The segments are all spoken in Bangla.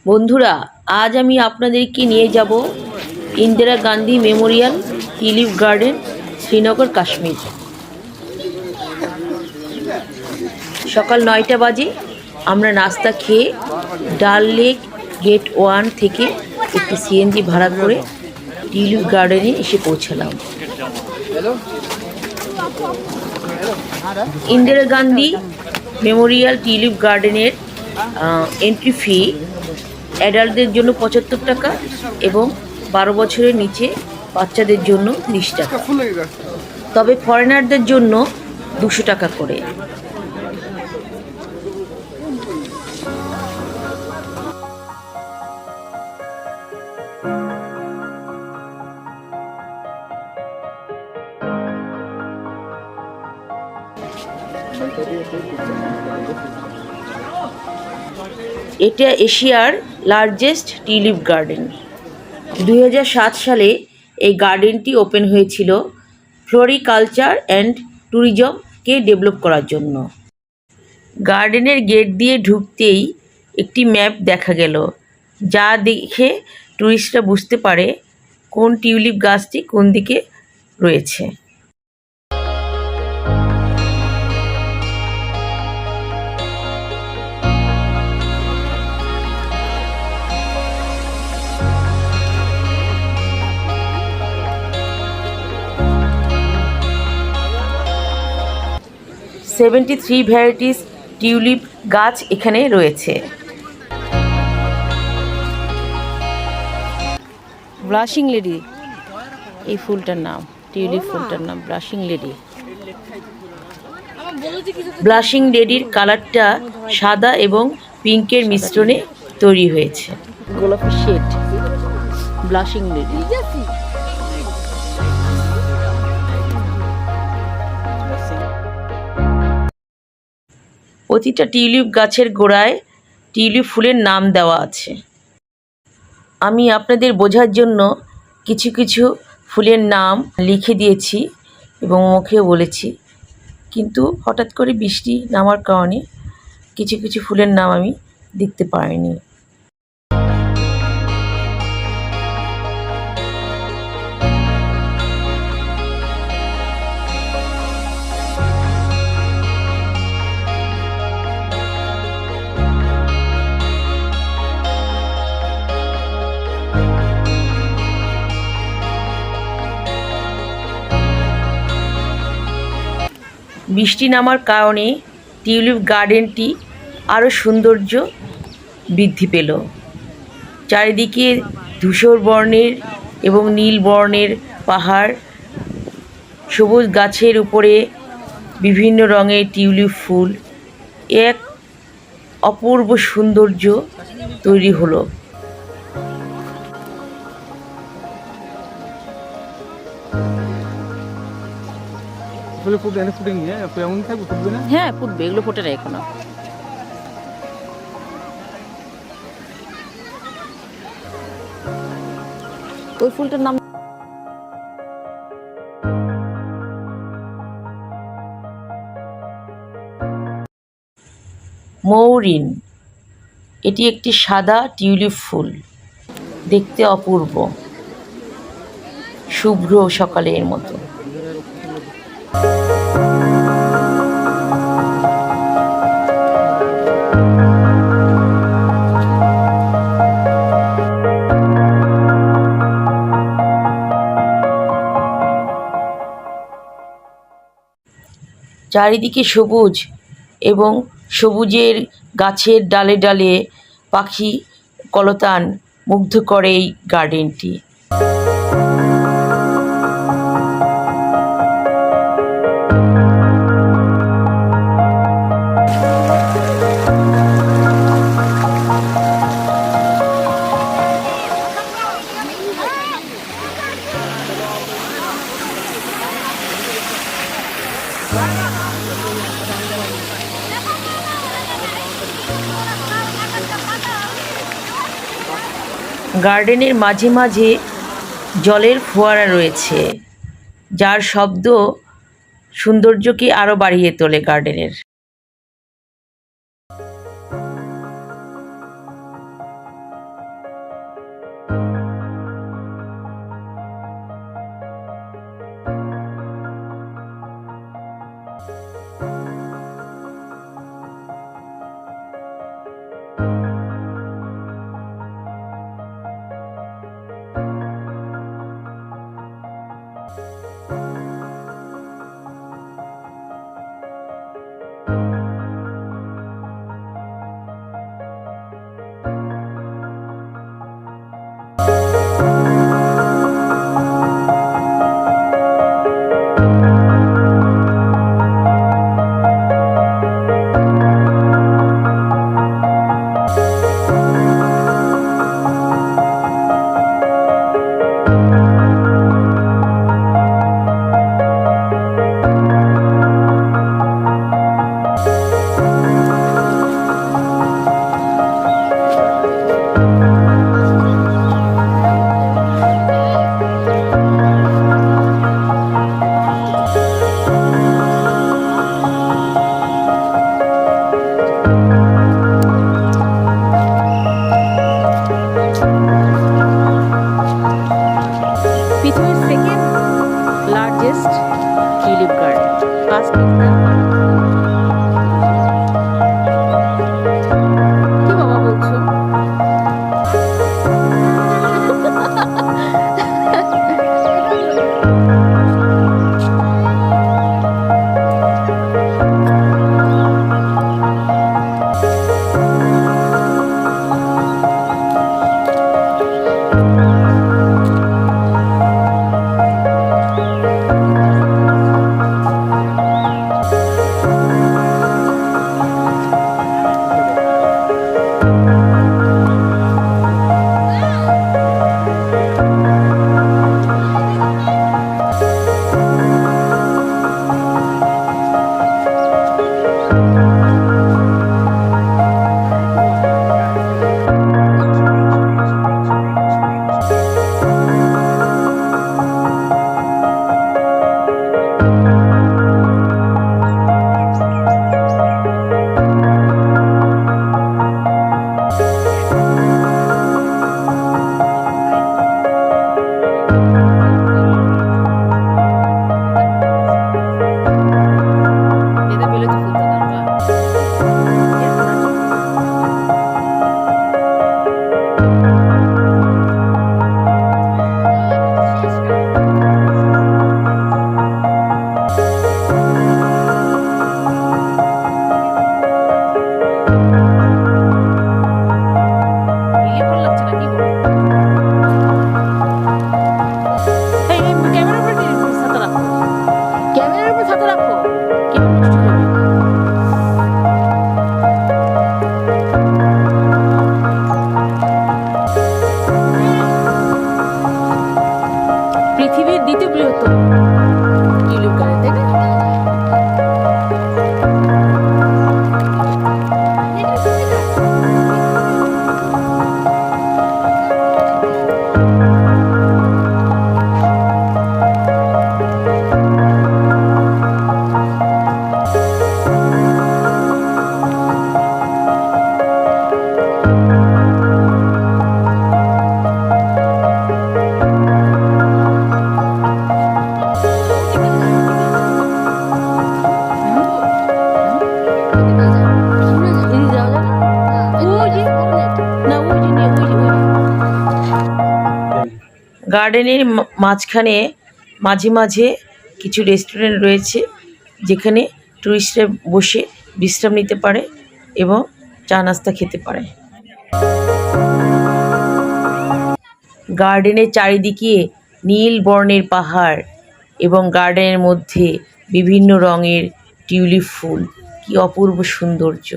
বন্ধুরা, আজ আমি আপনাদেরকে নিয়ে যাব Indira Gandhi Memorial tulip garden, Srinagar, Kashmir. সকাল 9টা বাজে আমরা নাস্তা খেয়ে ডাল লেক গেট 1 থেকে একটি সিএনজি ভাড়া করে টিউলিপ গার্ডেনে এসে পৌঁছালাম। ইন্দিরা গান্ধী মেমোরিয়াল টিউলিপ গার্ডেনের এন্ট্রি ফি অ্যাডাল্টদের জন্য 75 টাকা এবং 12 বছরের নিচে বাচ্চাদের জন্য 30 টাকা, তবে ফরেনারদের জন্য 200 টাকা করে। এটা এশিয়ার লার্জেস্ট টিউলিপ গার্ডেন। 2007 সালে এই গার্ডেনটি ওপেন হয়েছিল ফ্লোরিকালচার অ্যান্ড ট্যুরিজমকে ডেভেলপ করার জন্য। গার্ডেনের গেট দিয়ে ঢুকতেই একটি ম্যাপ দেখা গেল, যা দেখে ট্যুরিস্টরা বুঝতে পারে কোন টিউলিপ গাছটি কোন দিকে রয়েছে। $73 ভ্যারাইটিস টিউলিপ গাছ এখানে রয়েছে। ব্লাশিং লেডি, এই ফুলটার নাম, টিউলিপ ফুলটার নাম ব্লাশিং লেডি। ব্লাশিং লেডির কালারটা সাদা এবং পিঙ্কের মিশ্রণে তৈরি হয়েছে। গোলাপি শেড ব্লাশিং লেডি। প্রতিটা টিউলিপ গাছের গোড়ায় টিউলিপ ফুলের নাম দেওয়া আছে। আমি আপনাদের বোঝার জন্য কিছু কিছু ফুলের নাম লিখে দিয়েছি এবং মুখেও বলেছি, কিন্তু হঠাৎ করে বৃষ্টি নামার কারণে কিছু কিছু ফুলের নাম আমি দেখতে পাইনি। বৃষ্টি নামার কারণে টিউলিপ গার্ডেনটি আরও সৌন্দর্য বৃদ্ধি পেল। চারিদিকে ধূসর বর্ণের এবং নীল বর্ণের পাহাড়, সবুজ গাছের উপরে বিভিন্ন রঙের টিউলিপ ফুল, এক অপূর্ব সৌন্দর্য তৈরি হলো। হ্যাঁ, ফুটবে, এগুলো ফোটে না এখনো। ওই ফুলটার নাম মৌরিন। এটি একটি সাদা টিউলিপ ফুল, দেখতে অপূর্ব, শুভ্র সকালের মতো। চারিদিকে সবুজ এবং সবুজের গাছের ডালে ডালে পাখি কলতান মুগ্ধ করে এই গার্ডেনটি। গার্ডেনের মাঝে মাঝে জলের ফোয়ারা রয়েছে, যার শব্দ সৌন্দর্যকে আরও বাড়িয়ে তোলে গার্ডেনের। গার্ডেনের মাঝখানে মাঝে মাঝে কিছু রেস্টুরেন্ট রয়েছে, যেখানে টুরিস্টরা বসে বিশ্রাম নিতে পারে এবং চা নাস্তা খেতে পারে। গার্ডেনের চারিদিকে নীল বর্ণের পাহাড় এবং গার্ডেনের মধ্যে বিভিন্ন রঙের টিউলিপ ফুল, কি অপূর্ব সৌন্দর্য।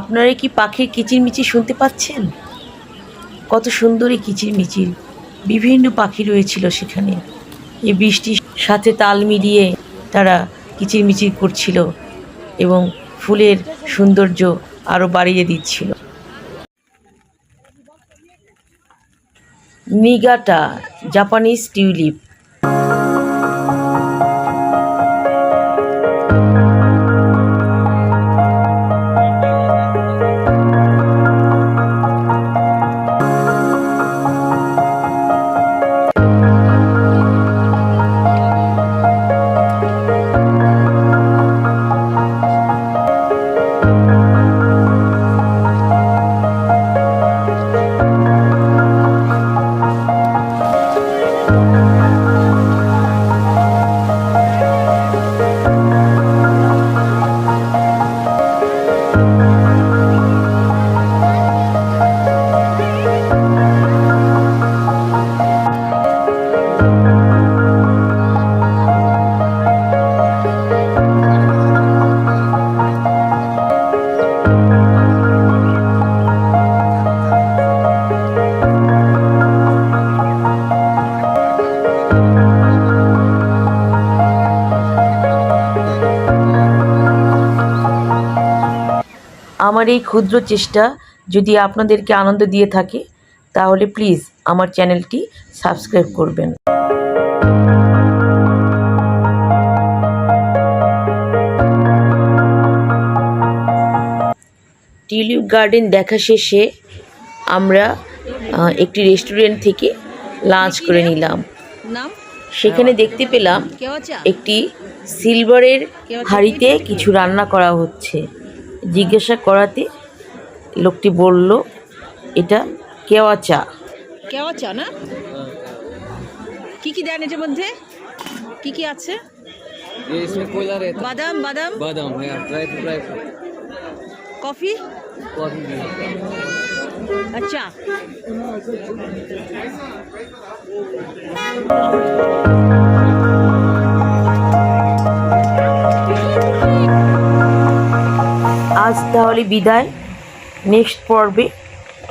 আপনারা কি পাখির কিচিরমিচির শুনতে পাচ্ছেন? কত সুন্দর এই কিচিরমিচির, বিভিন্ন পাখি রয়েছিল সেখানে। এই বৃষ্টির সাথে তাল মিলিয়ে তারা কিচিরমিচির করছিল এবং ফুলের সৌন্দর্য আরও বাড়িয়ে দিচ্ছিল। Niigata Japanese tulip. আমার এই ক্ষুদ্র চেষ্টা যদি আপনাদেরকে আনন্দ দিয়ে থাকে, তাহলে প্লিজ আমার চ্যানেলটি সাবস্ক্রাইব করবেন। টিউলিপ গার্ডেন দেখা শেষে আমরা একটি রেস্টুরেন্ট থেকে লাঞ্চ করে নিলাম। সেখানে দেখতে পেলাম একটি সিলভারের হাঁড়িতে কিছু রান্না করা হচ্ছে। জিজ্ঞাসা করাতে লোকটি বলল এটা কেওয়া চা। কেওয়া চা না? কি দেন এটার মধ্যে? কি আছে? ये इसमें कोयला रहता है। बादाम बादाम बादाम है, ड्राई फ्रूट। कॉफी। कॉफी भी। अच्छा, আজ তাহলে বিদায়। নেক্সট পর্বে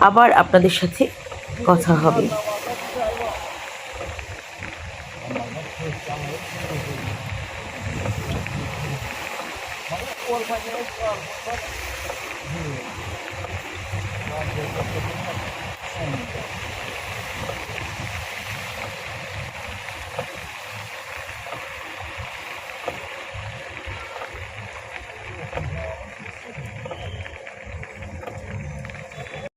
আবার আপনাদের সাথে কথা হবে।